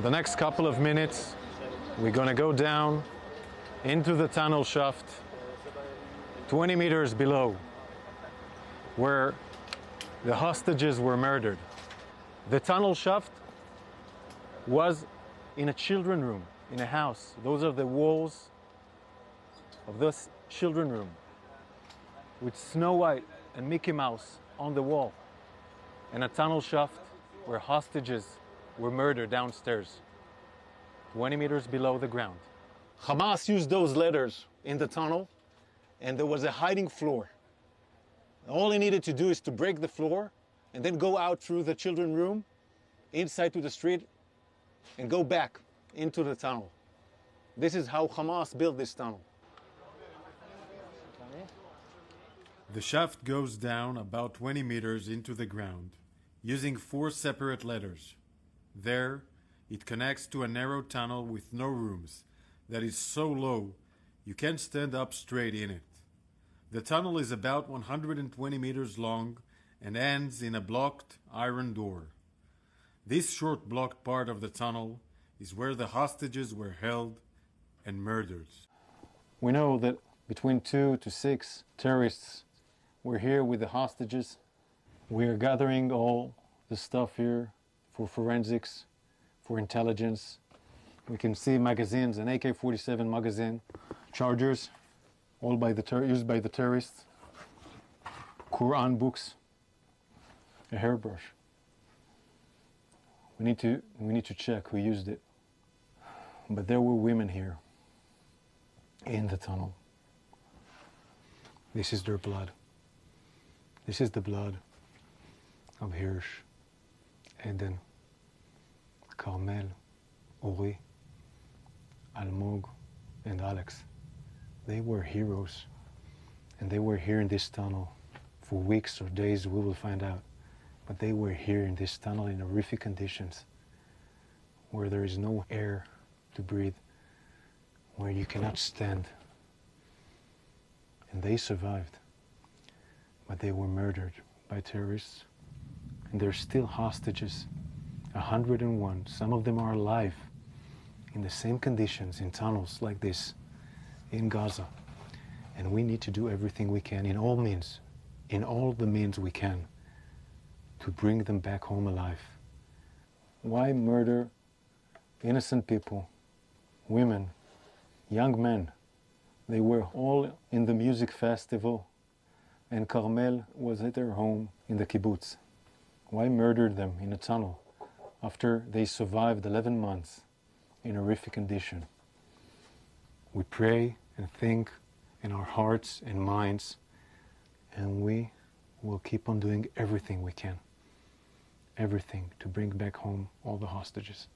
In the next couple of minutes, we're going to go down into the tunnel shaft 20 meters below, where the hostages were murdered. The tunnel shaft was in a children's room, in a house. Those are the walls of this children's room, with Snow White and Mickey Mouse on the wall, and a tunnel shaft where hostages were murdered downstairs, 20 meters below the ground. Hamas used those letters in the tunnel, and there was a hiding floor. All he needed to do is to break the floor and then go out through the children's room, inside to the street, and go back into the tunnel. This is how Hamas built this tunnel. The shaft goes down about 20 meters into the ground, using 4 separate letters. There, it connects to a narrow tunnel with no rooms that is so low you can't stand up straight in it. The tunnel is about 120 meters long and ends in a blocked iron door. This short blocked part of the tunnel is where the hostages were held and murdered. We know that between 2 to 6 terrorists were here with the hostages. We are gathering all the stuff here for forensics, for intelligence. We can see magazines, an AK-47 magazine, chargers, all used by the terrorists, Quran books, a hairbrush. We need to check who used it. But there were women here in the tunnel. This is their blood. This is the blood of Hirsch, Eden, Carmel, Ori, Almog, and Alex. They were heroes, and they were here in this tunnel for weeks or days, we will find out. But they were here in this tunnel in horrific conditions, where there is no air to breathe, where you cannot stand. And they survived, but they were murdered by terrorists, and they're still hostages, 101. Some of them are alive in the same conditions, in tunnels like this, in Gaza. And we need to do everything we can, in all the means we can, to bring them back home alive. Why murder innocent people, women, young men? They were all in the music festival, and Carmel was at their home in the kibbutz. Why murder them in a tunnel after they survived 11 months in horrific condition? We pray and think in our hearts and minds, and we will keep on doing everything we can, everything to bring back home all the hostages.